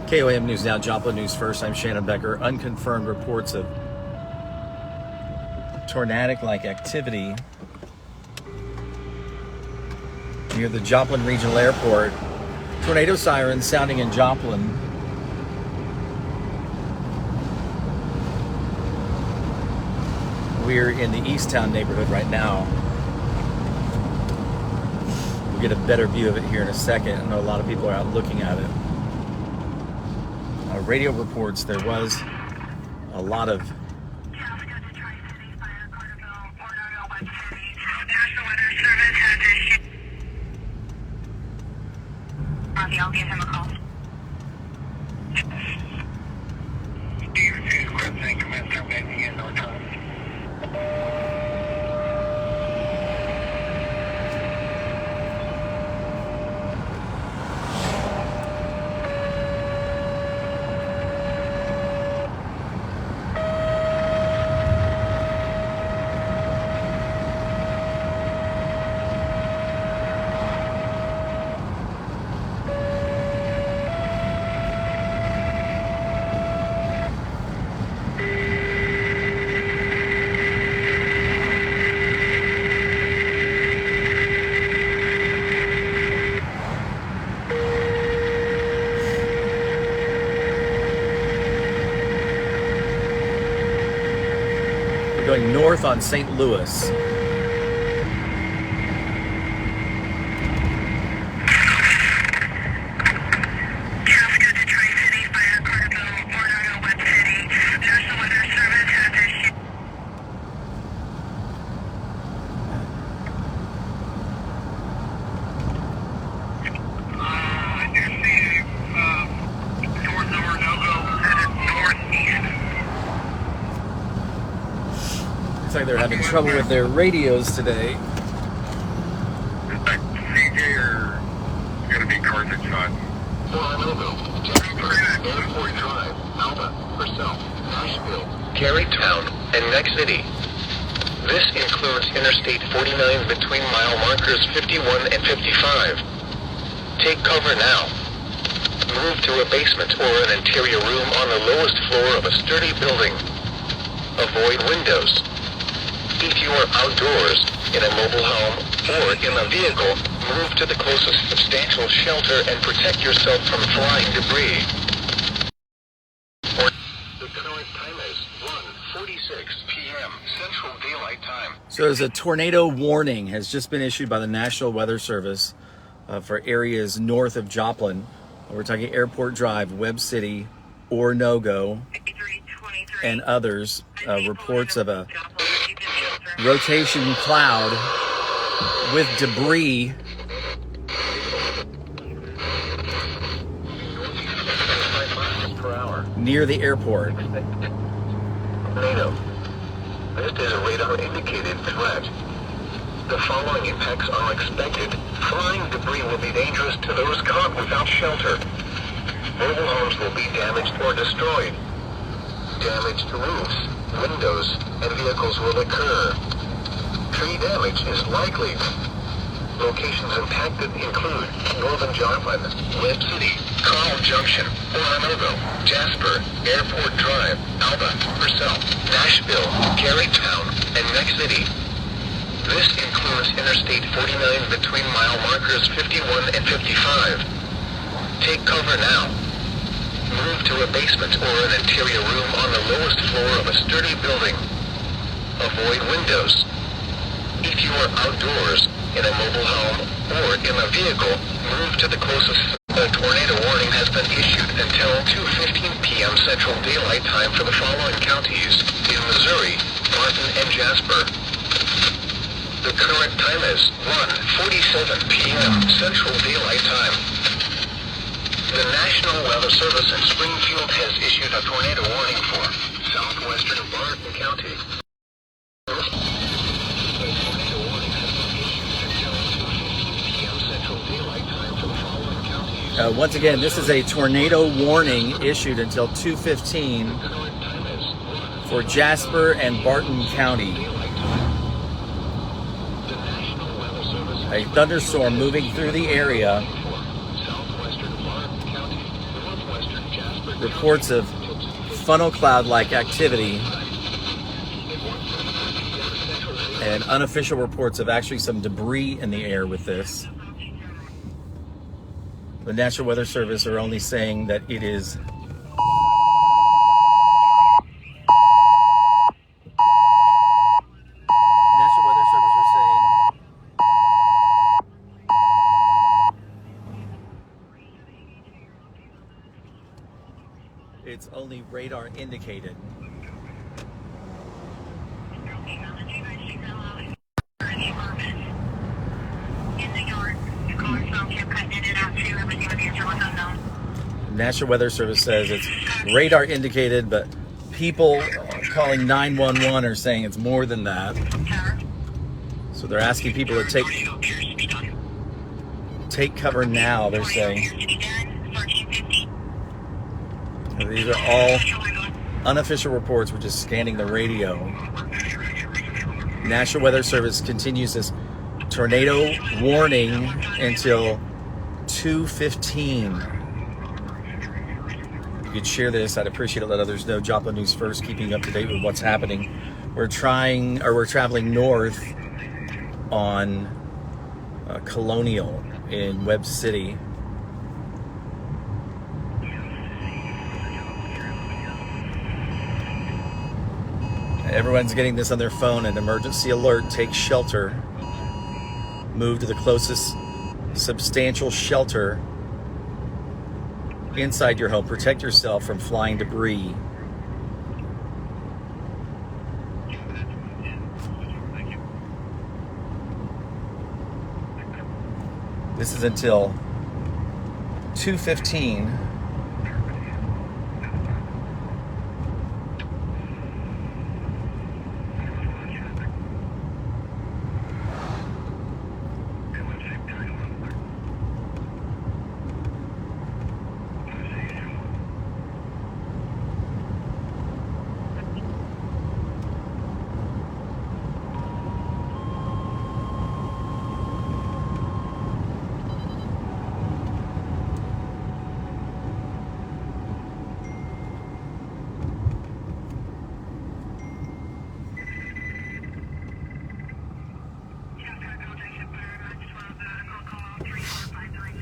KOAM News Now, Joplin News First. I'm Shannon Becker. Unconfirmed reports of tornadic-like activity near the Joplin Regional Airport. Tornado sirens sounding in Joplin. We're in the Easttown neighborhood right now. We'll get a better view of it here in a second. I know a lot of people are out looking at it. Radio reports there was a lot of I'll give him a call. going north on St. Louis. Looks like they're having trouble with their radios today. Is that CJ or going to be cartridge shot? Drive, Alba, Purcell, Nashville, Carytown, and Neck City. This includes Interstate 49 between mile markers 51 and 55. Take cover now. Move to a basement or an interior room on the lowest floor of a sturdy building. Avoid windows. If you are outdoors, in a mobile home, or in a vehicle, move to the closest substantial shelter and protect yourself from flying debris. The current time is 1:46 p.m. Central Daylight Time. So there's a tornado warning has just been issued by the National Weather Service for areas north of Joplin. We're talking Airport Drive, Webb City, Oronogo, and others. Reports of a rotation cloud with debris near the airport. Tornado. This is a radar-indicated threat. The following impacts are expected. Flying debris will be dangerous to those caught without shelter. Mobile homes will be damaged or destroyed. Damage to roofs, windows, and vehicles will occur. Tree damage is likely. Locations impacted include Northern Joplin, Webb City, Carl Junction, Oronogo, Jasper, Airport Drive, Alba, Purcell, Nashville, Carytown, and Neck City. This includes Interstate 49 between mile markers 51 and 55. Take cover now. Move to a basement or an interior room on the lowest floor of a sturdy building. Avoid windows. If you are outdoors, in a mobile home, or in a vehicle, move to the closest. A tornado warning has been issued until 2:15 p.m. Central Daylight Time for the following counties in Missouri, Barton, and Jasper. The current time is 1:47 p.m. Central Daylight Time. The National Weather Service in Springfield has issued a tornado warning for southwestern Barton County. Once again, this is a tornado warning issued until 2:15 for Jasper and Barton County. A thunderstorm moving through the area. reports of funnel cloud-like activity and unofficial reports of actually some debris in the air with this. The National Weather Service are only saying that it is it's only radar indicated. National Weather Service says it's radar indicated, but people calling 911 are saying it's more than that. So they're asking people to take cover now, they're saying. These are all unofficial reports. We're just scanning the radio. National Weather Service continues this tornado warning until 2:15. You could share this. I'd appreciate it. Let others know. Joplin News First, keeping up to date with what's happening. We're traveling north on Colonial in Webb City. Everyone's getting this on their phone. An emergency alert. Take shelter. Move to the closest substantial shelter inside your home. Protect yourself from flying debris. This is until 2:15.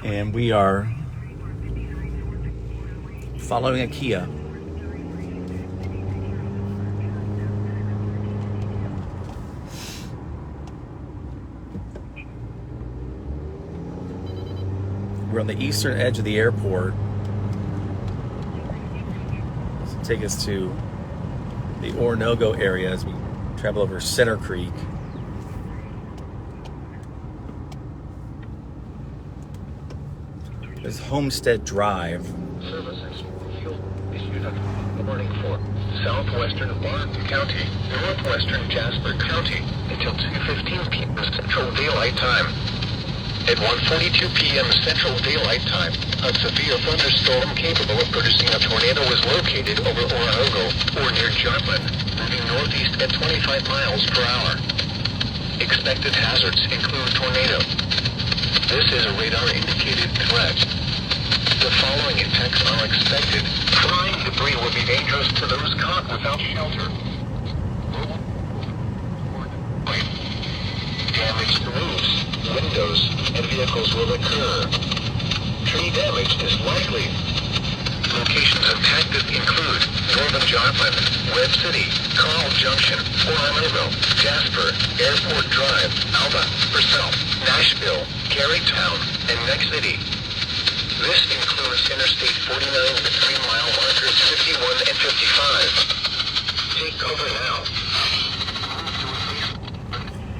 And we are following a Kia. We're on the eastern edge of the airport. This will take us to the Orinoco area as we travel over Center Creek. This is Homestead Drive. Services fuel issued on warning for southwestern Barton County, northwestern Jasper County until 2:15 p.m. Central Daylight Time. At 1:42 p.m. Central Daylight Time, a severe thunderstorm capable of producing a tornado was located over Orinoco or near Joplin, moving northeast at 25 miles per hour. Expected hazards include tornado. This is a radar-indicated threat. The following impacts are expected. Flying debris will be dangerous to those caught without shelter. Damage to roofs, windows, and vehicles will occur. Tree damage is likely. Locations impacted include Northern Joplin, Webb City, Carl Junction, Orinoco, Jasper, Airport Drive, Alba, Purcell, Nashville, Carytown, and Next City. This includes Interstate 49 with 3-mile markers 51 and 55. Take cover now.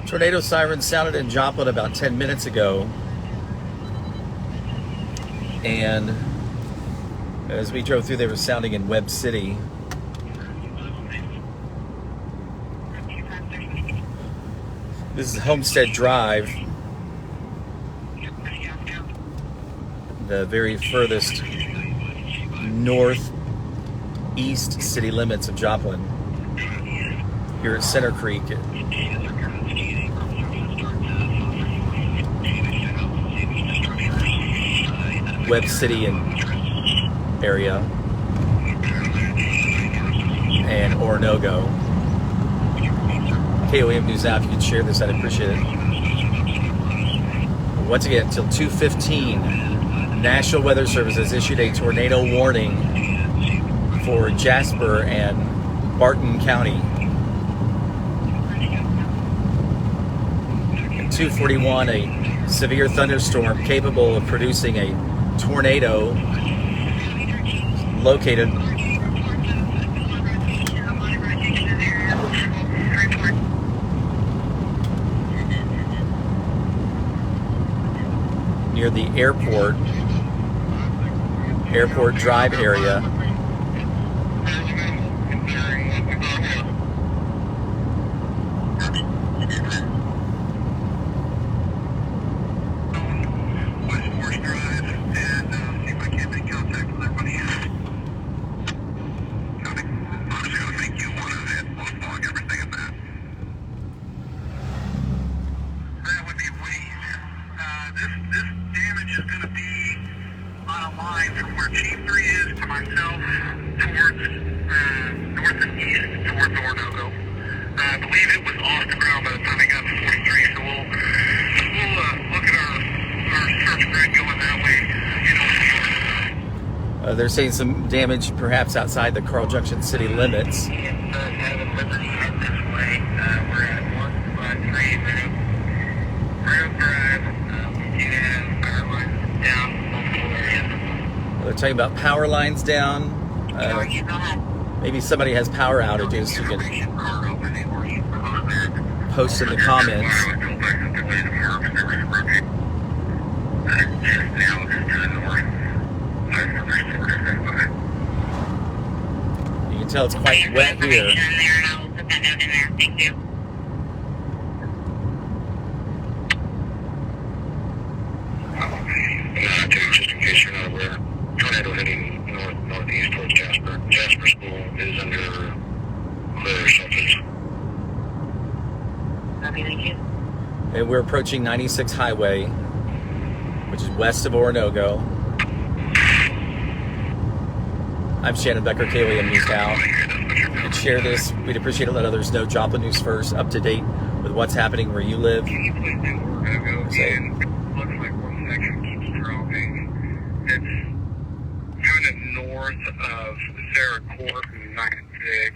Tornado sirens sounded in Joplin about 10 minutes ago. And as we drove through, they were sounding in Webb City. This is Homestead Drive, the very furthest northeast city limits of Joplin. Here at Center Creek. Webb City and area. and Orinoco. KOM News app, if you could share this, I'd appreciate it. Once again, until 2:15, National Weather Service has issued a tornado warning for Jasper and Barton County. At 2:41, a severe thunderstorm capable of producing a tornado located near the airport drive area. This damage is going to be on a line from where Chief 3 is to myself towards north and east towards Orinoco. I believe it was off the ground by the time I got to 43, so we'll look at our search grid going that way. They're saying some damage perhaps outside the Carl Junction city limits. Having Liberty head this way. We're at 153 Grove Drive. We do have power lines down multiple areas. They're talking about power lines down. Maybe somebody has power outages. You can post in the comments. You can tell it's quite wet here. Thank you. Just in case you're not aware, tornado heading northeast towards Jasper. Jasper School is under clear shelters. Copy, thank you. And we're approaching 96 Highway, which is west of Orinoco. I'm Shannon Becker, KOM News Now. And share this. We'd appreciate it. Let others know. Joplin News First, up to date with what's happening where you live. Looks like one section keeps dropping. It's kind of north of Sarah Court and 96.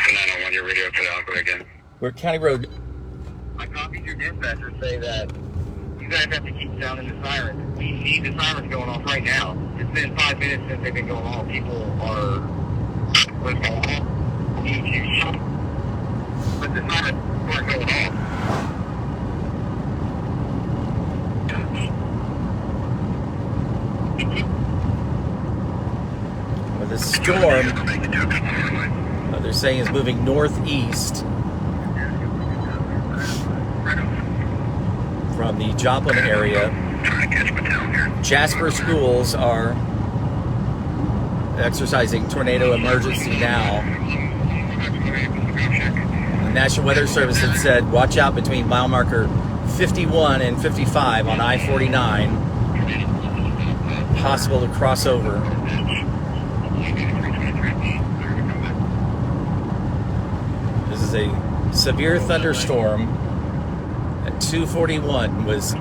And I don't want your radio cut out. Go again. We're County Road. I copied your dispatcher say that you guys have to keep sounding the sirens. We need the sirens going off right now. It's been 5 minutes since they've been going off. People are listening. But the sirens weren't going off. Well, the storm, they're saying, is moving northeast from the Joplin area. Jasper schools are exercising tornado emergency now. The National Weather Service had said, watch out between mile marker 51 and 55 on I-49. Possible to cross over. This is a severe thunderstorm at 2:41 was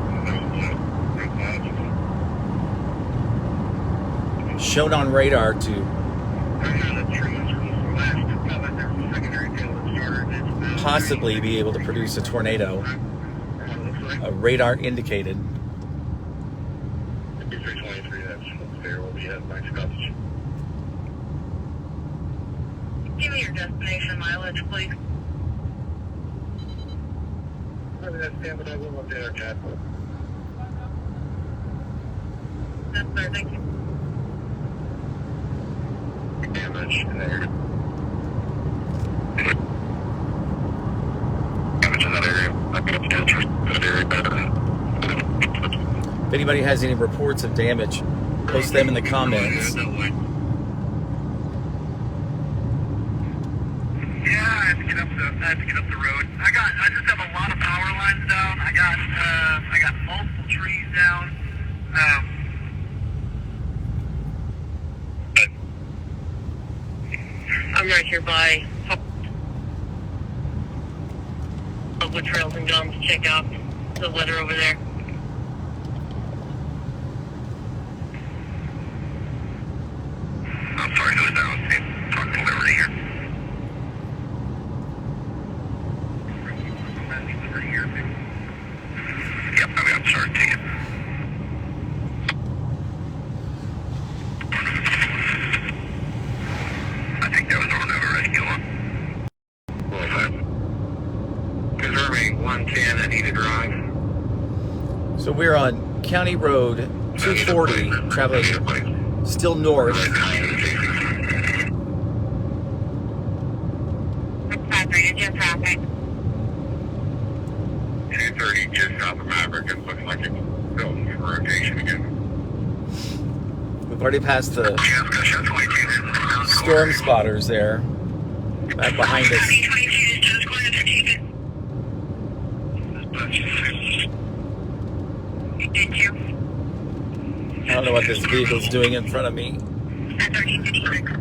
shown on radar to possibly be able to produce a tornado. Radar indicated. Give me your destination mileage, please. That's there, thank you. Damage in there. If anybody has any reports of damage, post them in the comments. Yeah, I have to get up the road. I just have a lot of power lines down. I got multiple trees down. I'm right here by Wood Trails and Gums to check out the weather over there. I'm sorry, who's that? Let's see. Talk to Liberty here. Yep, I got started taking. I think that was Orlando Rescue One. Well, Reserving 110 Anita Drive. So we're on County Road 240, traveling still north. Traffic. 230 just south of Maverick. It looks like it's built for rotation again. We've already passed the storm spotters there, back behind us. Did you? I don't know what this vehicle's doing in front of me. At 1356.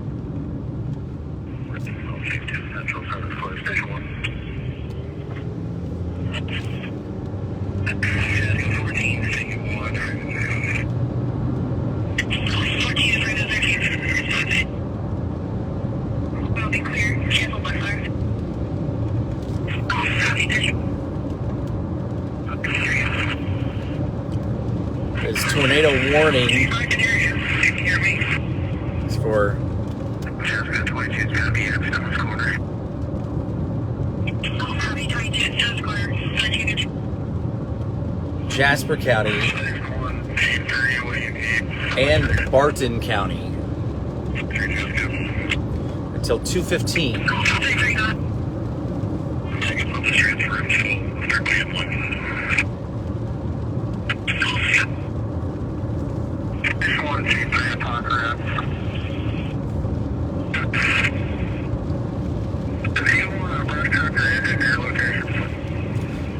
Will be clear. Cancel by fire. There's tornado warning. It's for Jasper County and Barton County until 2:15.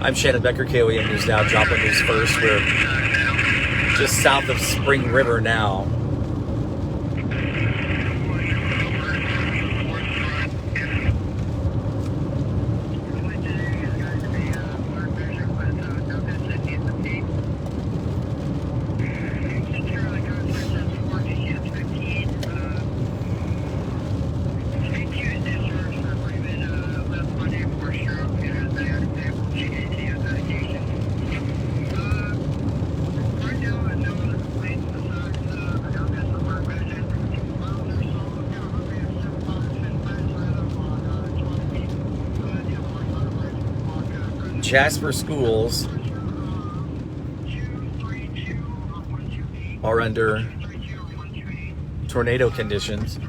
I'm Shannon Becker, KOEM News Now, Joplin News First. We're just south of Spring River now. Jasper schools are under tornado conditions.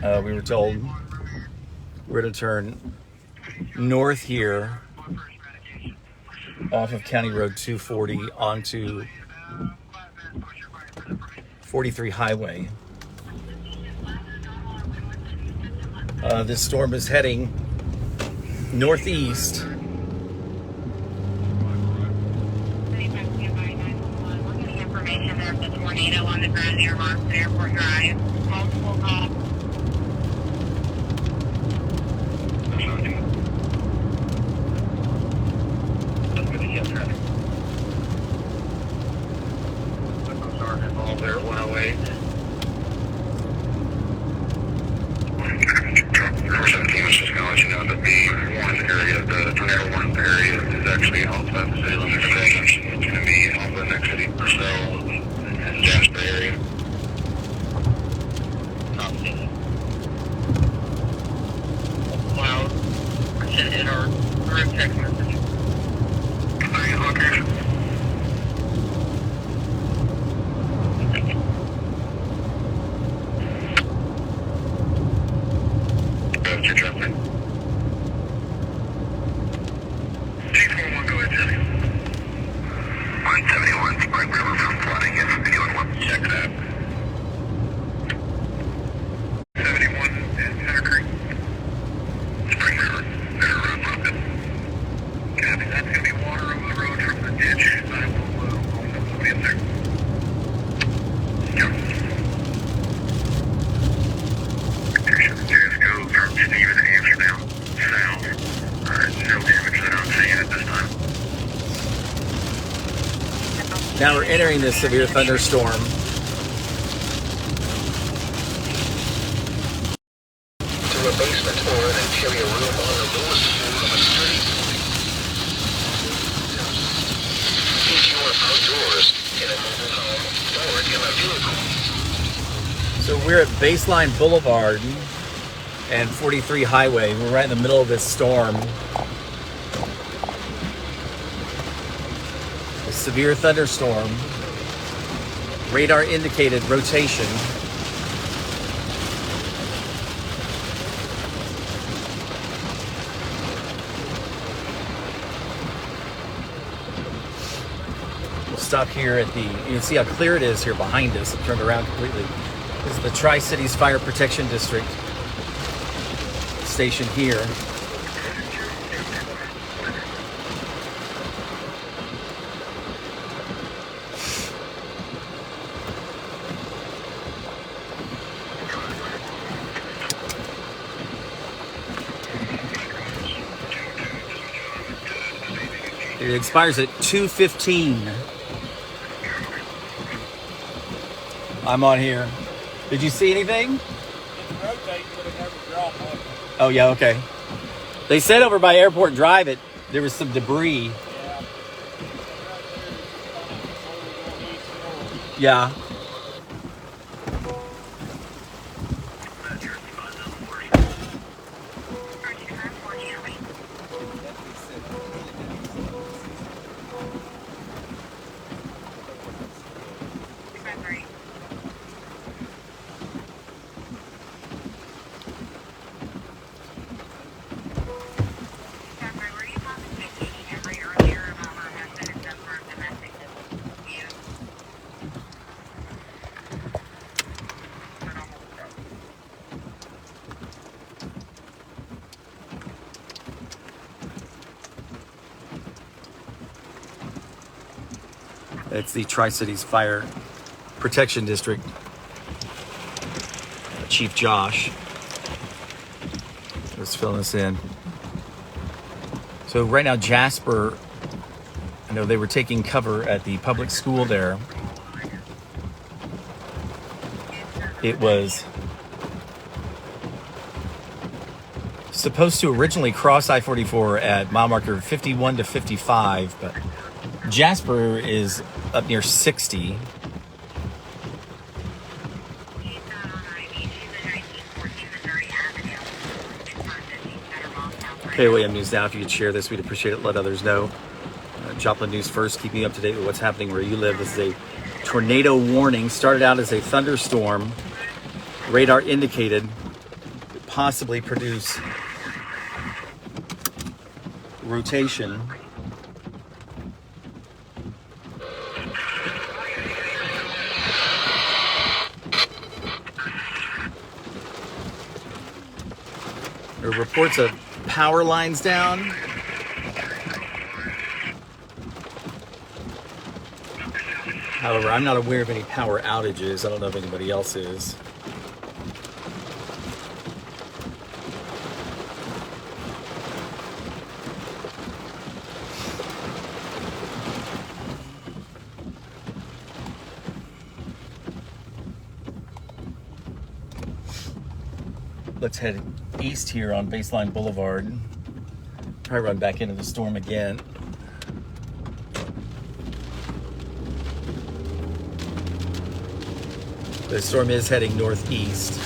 We were told we're to turn north here off of County Road 240 onto 43 Highway. This storm is heading northeast. There's a tornado on the ground near Monson Airport Drive. Multiple calls. All there at 108. Number 17 was just going to let you know that the one area, the tornado one area, is actually outside the city limits. It's going to be off the next city or so. Jasper area. Wow. I sent in our group text message. Okay. You're jumping. 241, go ahead, Jimmy. 171, Spring River from flooding. If anyone wants to check that. 71 in Center Creek. Spring River. They're broken. Copy. That's going to be water over the road from the ditch. I will somebody up there. Yep. Just go from Now we're entering this severe thunderstorm. To a basement or an interior room on the lowest floor of a sturdy building. If you are outdoors, in a mobile home, or in a vehicle. So we're at Baseline Boulevard and 43 Highway. We're right in the middle of this storm. A severe thunderstorm. Radar indicated rotation. We'll stop here at the, you can see how clear it is here behind us. It turned around completely. This is the Tri-Cities Fire Protection District station here. It expires at 2:15. I'm on here. Did you see anything? Oh yeah, okay. They said over by Airport Drive there was some debris. Yeah. It's the Tri-Cities Fire Protection District. Chief Josh was filling us in. So right now, Jasper, I know they were taking cover at the public school there. It was supposed to originally cross I-44 at mile marker 51 to 55, but Jasper is up near 60. Okay, William News Now, if you could share this, we'd appreciate it. Let others know. Joplin News First, keeping you up to date with what's happening where you live. This is a tornado warning. Started out as a thunderstorm. Radar indicated it possibly produce rotation. There are reports of power lines down. However, I'm not aware of any power outages. I don't know if anybody else is. Let's head east here on Baseline Boulevard. Probably run back into the storm again. The storm is heading northeast.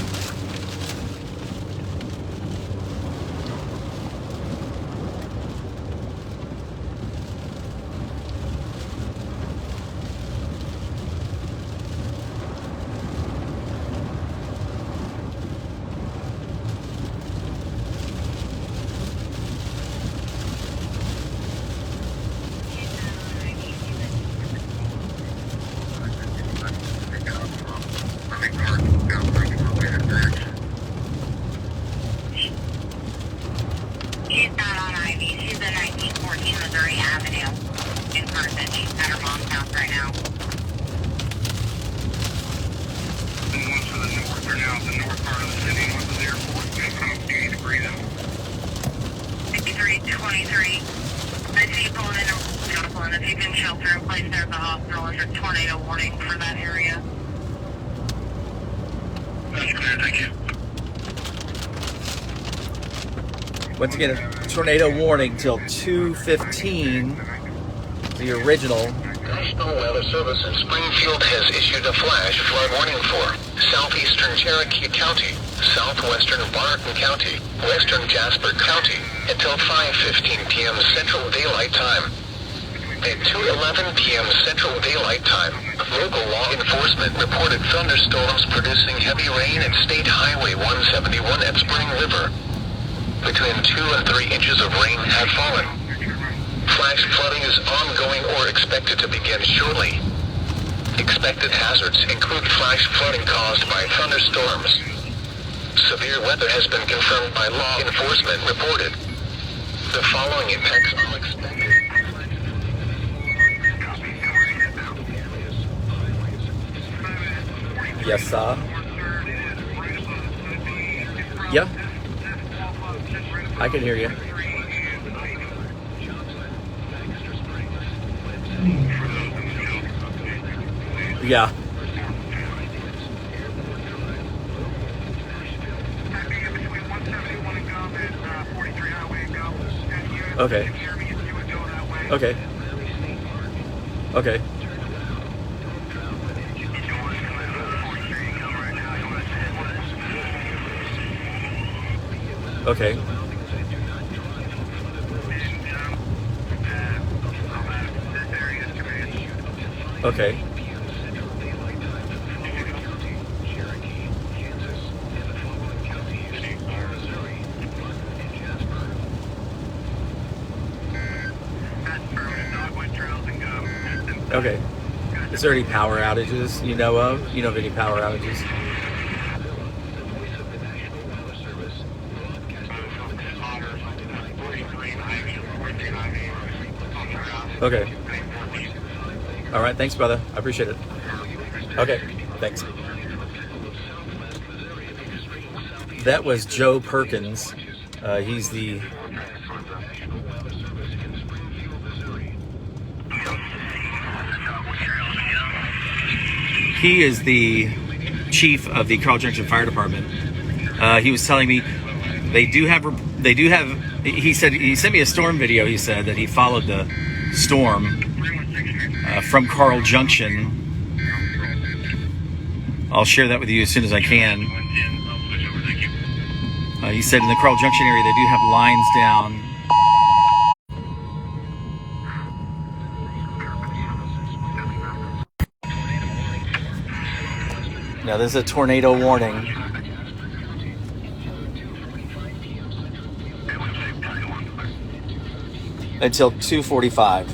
I see you pulling in Joplin. If you can shelter in place there at the hospital. There's a tornado warning for that area. That's clear, thank you. Once again, a tornado warning till 2:15. The original. National Weather Service in Springfield has issued a flash flood warning for southeastern Cherokee County, southwestern Barton County, western Jasper County until 5:15 p.m. Central Daylight Time. At 2:11 p.m. Central Daylight Time, local law enforcement reported thunderstorms producing heavy rain at State Highway 171 at Spring River. Between 2 and 3 inches of rain have fallen. Flash flooding is ongoing or expected to begin shortly. Expected hazards include flash flooding caused by thunderstorms. Severe weather has been confirmed by law enforcement reported. The following impacts are expected. Yes, sir. Yeah. I can hear you. Yeah. Okay. Okay. Okay. Okay. Okay. Okay. Is there any power outages you know of? You know of any power outages? Okay. All right. Thanks, brother. I appreciate it. Okay. Thanks. That was Joe Perkins. He's the chief of the Carl Junction Fire Department. He was telling me they do have. He said he sent me a storm video. He said that he followed the storm from Carl Junction. I'll share that with you as soon as I can. He said in the Carl Junction area they do have lines down. Now there's a tornado warning. Until 2:45.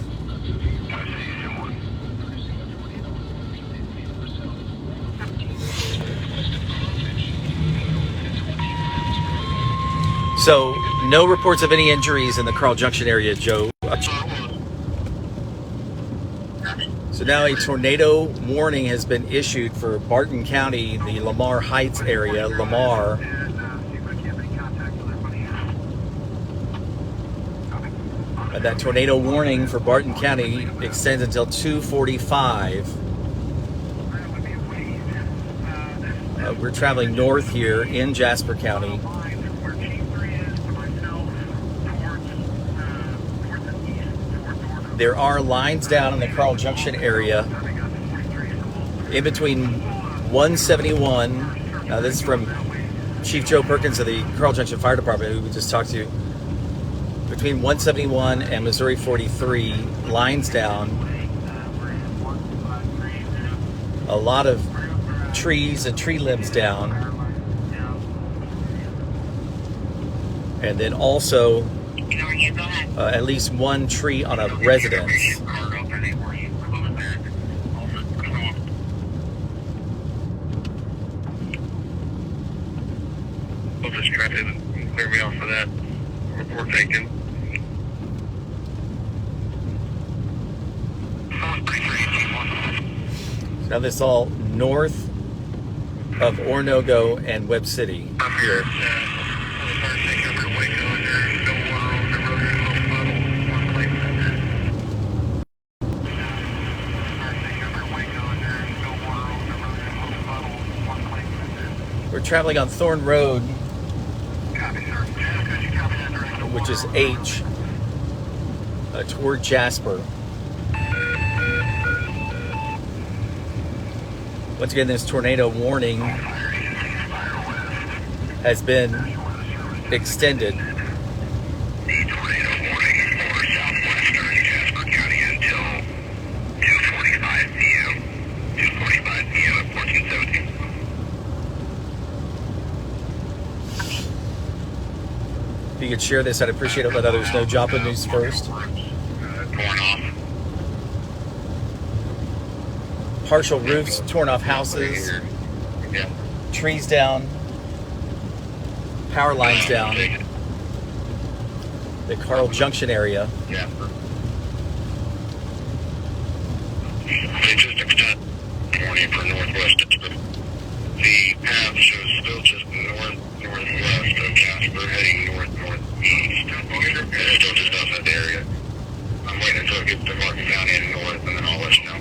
So, no reports of any injuries in the Carl Junction area, Joe. So now a tornado warning has been issued for Barton County, the Lamar Heights area, Lamar. That tornado warning for Barton County extends until 2:45. We're traveling north here in Jasper County. There are lines down in the Carl Junction area in between 171. Now this is from Chief Joe Perkins of the Carl Junction Fire Department, who we just talked to. Between 171 and Missouri 43, lines down. A lot of trees and tree limbs down. And then also at least one tree on a residence. I'll just try to clear me off of that. Report taken. Now this is all north of Oronogo and Webb City here. traveling on Thorn Road, Copy, sir. Could you copy that direction? which is H, toward Jasper. Once again, this tornado warning has been extended. The tornado warning for southwestern Jasper County until 2:45 p.m. 2:45 p.m. at 1417. If you could share this, I'd appreciate it. Let others know. Joplin News First. Torn off. Partial roofs, torn off houses, Yeah. trees down, power lines down. The Carl Junction area. Jasper. They just extended warning for northwest. The path shows still just northwest of Jasper, heading northeast. And it's still just outside the area. I'm waiting until it gets to Barton County and north, and then I'll let you know.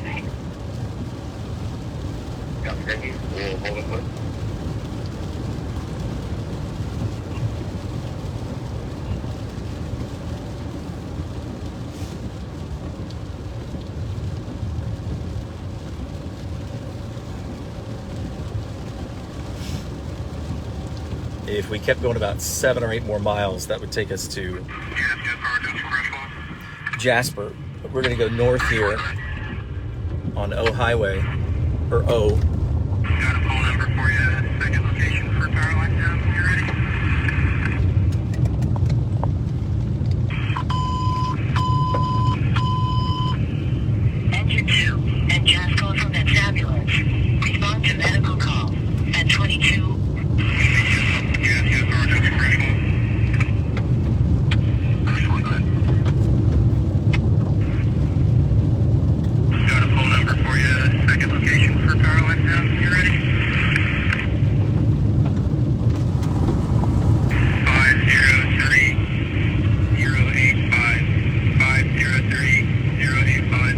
We'll hold it, please. If we kept going about 7 or 8 more miles, that would take us to Jasper. But we're going to go north here on O Highway, or O. Got a phone number for you. Second location for power line down. You ready? Engine 2 and just go from that ambulance. Respond to medical call at 22. Yes, Sergeant Critical. Got a phone number for you. Second location for power line down. You ready? 503-085. 503-085.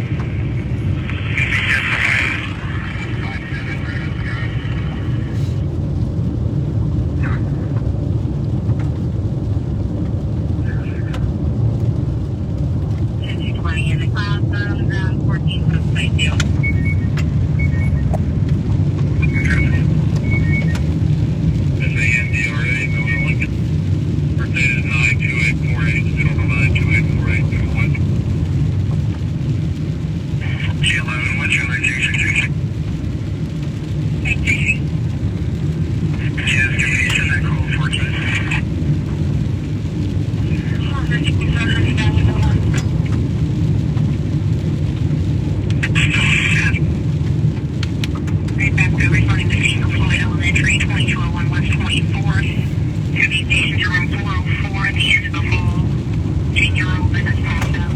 In the clouds, ground 14 foot plate deal. SANDRA, Miller Lincoln. Birthday is 92848, still 92848, jln, what's your location? Hey, Casey. Yes, can you send that call for us? Right back to responding to Signal Floyd Elementary, 2201 West 24th. To the station to room 404 at the end of the hall. 10-year-old that has passed out.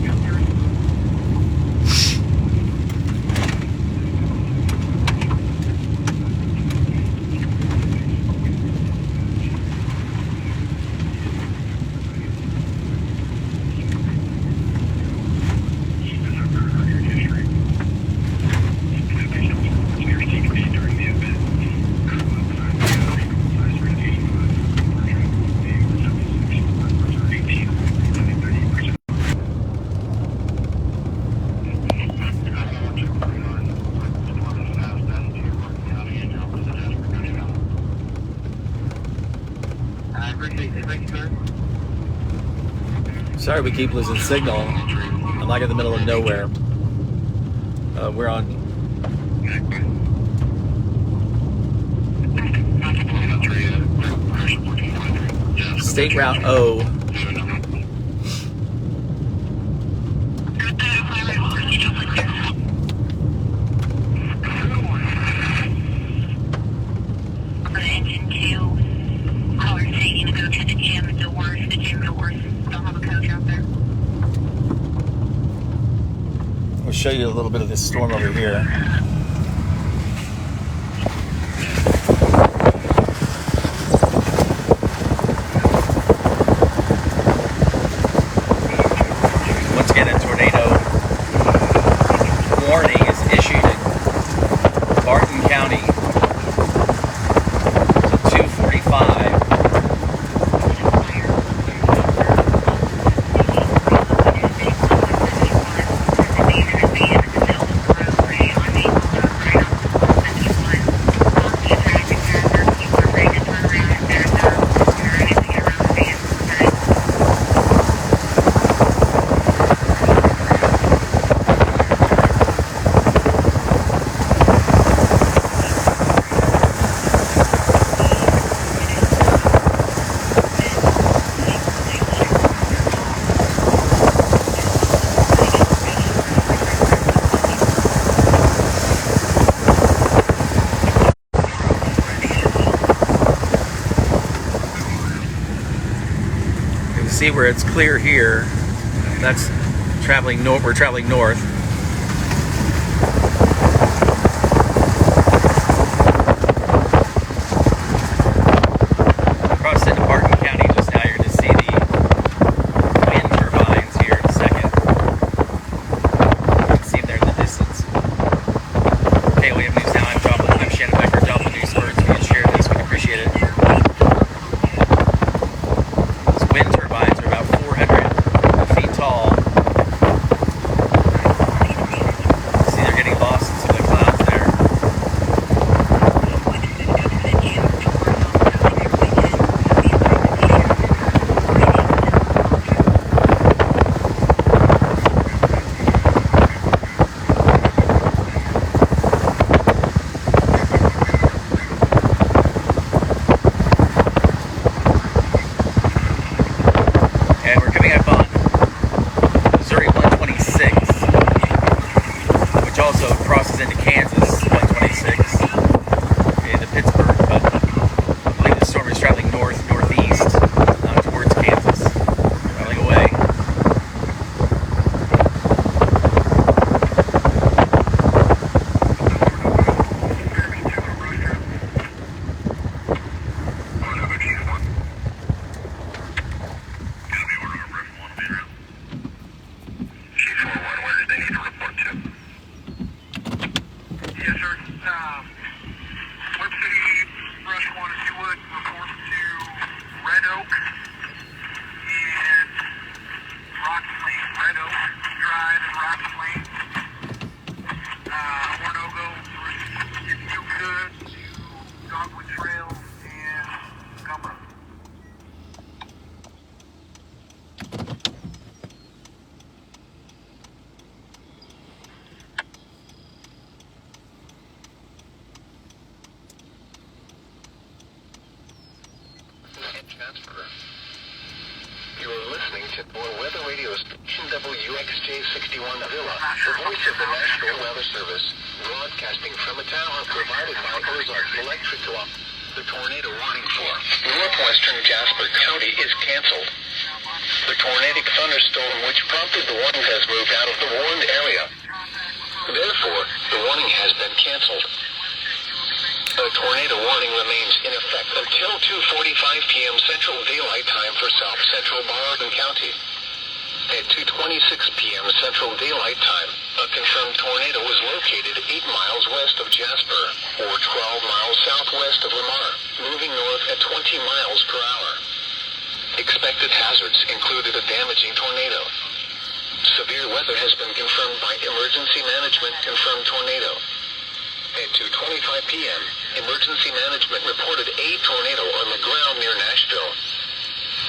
Sorry we keep losing signal. I'm like in the middle of nowhere. We're on State Route O. Engine 2, caller stating to go to the gym doors. The gym doors don't have a coach out there. We'll show you a little bit of this storm over here. Once again, a tornado warning is issued in Barton County. So See where it's clear here. That's traveling north. We're traveling north. Crossed into Barton County just now. You're going to see the wind turbines here in a second. You can see them there in the distance. Okay, we have news now. I'm Joplin. I'm Shannon Becker, Joplin News First. If you can share this, we'd appreciate it. These wind turbines are about 400 feet tall. See, they're getting lost in some of the clouds there. And we're coming up on Missouri 126, which also crosses into Kansas 126, okay, the Pittsburgh, but I believe the storm is traveling northeast, towards Kansas, traveling away. Chief 4-1, where did they need to report to? Yes, sir. Webb City, Rush 1, if you would, report to Red Oak and Rocky Lane. Red Oak Drive and Rocky Lane. Ornogo, if you could, to Dogwood Trail and Gummer. Jasper. You are listening to weather radio station WXJ61 Villa, the voice of the National Weather Service, broadcasting from a tower provided by Ozarks Electric Co-op. The tornado warning for northwestern Jasper County is canceled. The tornadic thunderstorm which prompted the warning has moved out of the warned area. Therefore, the warning has been canceled. A tornado warning remains in effect until 2:45 p.m. Central Daylight Time for South Central Barton County. At 2:26 p.m. Central Daylight Time, a confirmed tornado was located 8 miles west of Jasper, or 12 miles southwest of Lamar, moving north at 20 miles per hour. Expected hazards included a damaging tornado. Severe weather has been confirmed by Emergency Management confirmed tornado. At 2:25 p.m., Emergency Management reported a tornado on the ground near Nashville.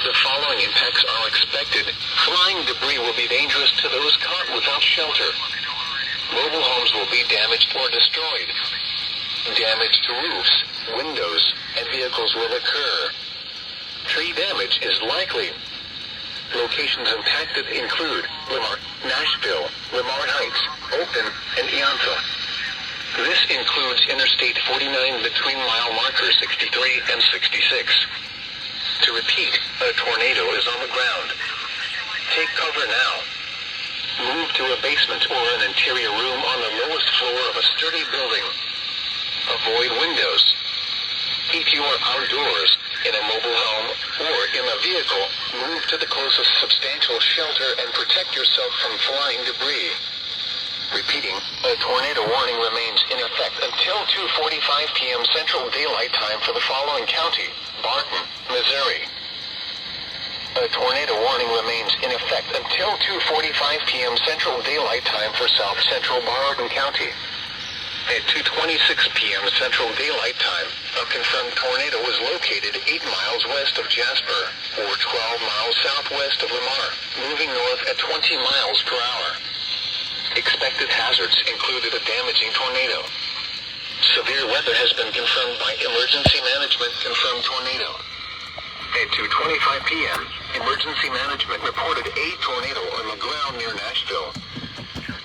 The following impacts are expected. Flying debris will be dangerous to those caught without shelter. Mobile homes will be damaged or destroyed. Damage to roofs, windows, and vehicles will occur. Tree damage is likely. Locations impacted include Lamar, Nashville, Lamar Heights, Oakton, and Iantha. This includes Interstate 49 between mile markers 63 and 66. To repeat, a tornado is on the ground. Take cover now. Move to a basement or an interior room on the lowest floor of a sturdy building. Avoid windows. If you are outdoors, in a mobile home, or in a vehicle, move to the closest substantial shelter and protect yourself from flying debris. Repeating, a tornado warning remains in effect until 2:45 p.m. Central Daylight Time for the following county, Barton, Missouri. A tornado warning remains in effect until 2:45 p.m. Central Daylight Time for South Central Barton County. At 2:26 p.m. Central Daylight Time, a confirmed tornado was located 8 miles west of Jasper, or 12 miles southwest of Lamar, moving north at 20 miles per hour. Expected hazards included a damaging tornado. Severe weather has been confirmed by Emergency Management confirmed tornado. At 2:25 p.m., Emergency Management reported a tornado on the ground near Nashville.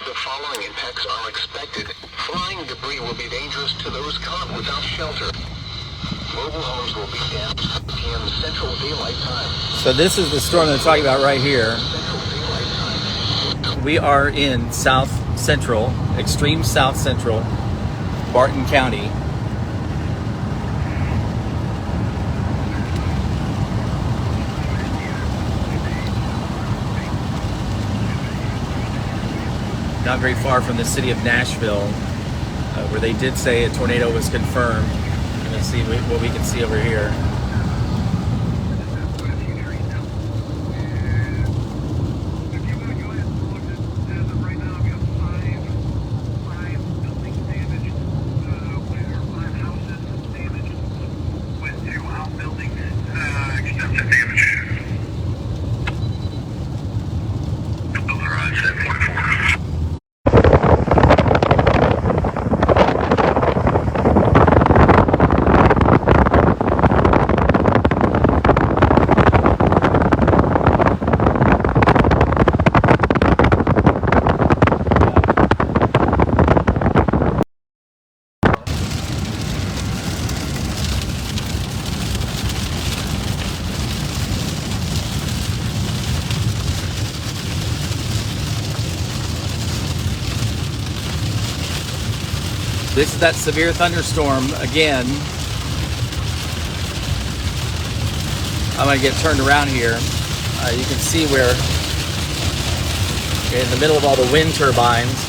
The following impacts are expected. Flying debris will be dangerous to those caught without shelter. Mobile homes will be damaged at p.m. Central Daylight Time. So So this is the storm they're talking about right here. We are in south central, extreme south central, Barton County. Not very far from the city of Nashville, where they did say a tornado was confirmed. Let's see what we can see over here. This is that severe thunderstorm again. I'm gonna get turned around here. You can see where in the middle of all the wind turbines.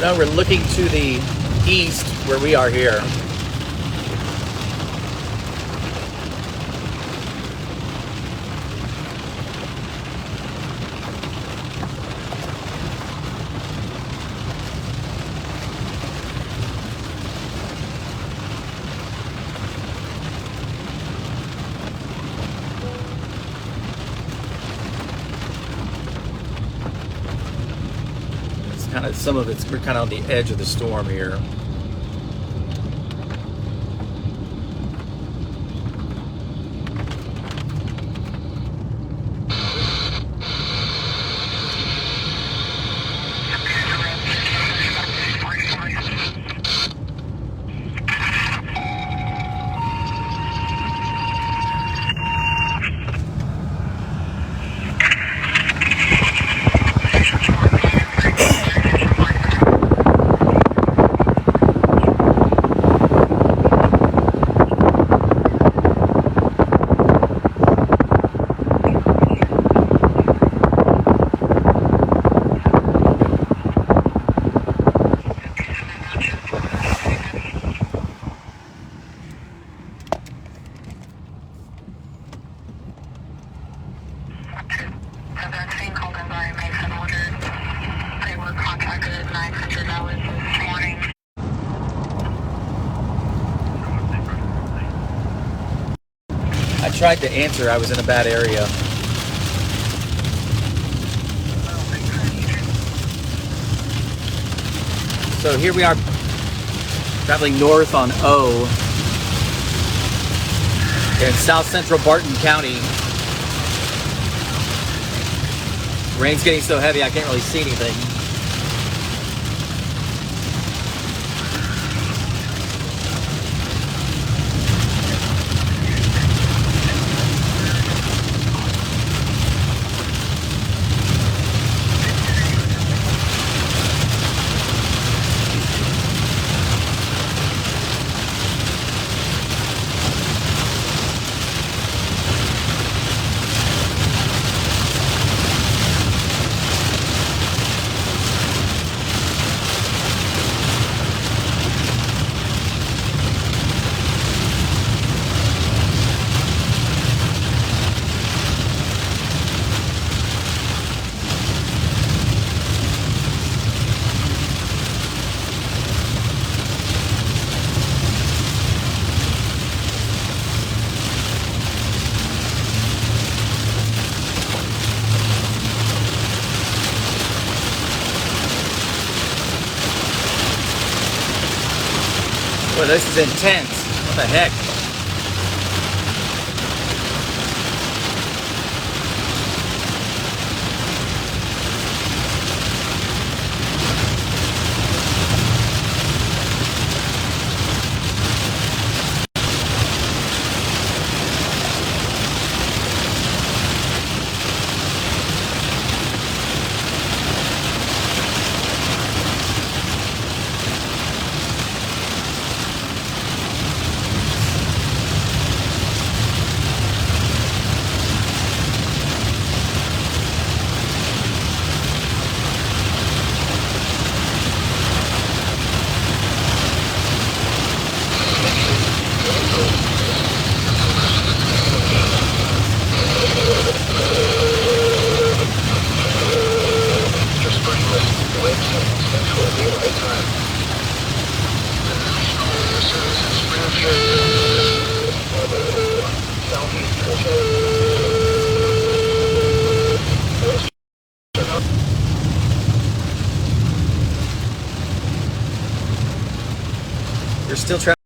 Now we're looking to the east where we are here. Some of it's, we're kind of on the edge of the storm here. I tried to answer, I was in a bad area. So here we are traveling north on O in south central Barton County. Rain's getting so heavy I can't really see anything. Boy, this is intense. What the heck? You're still trying.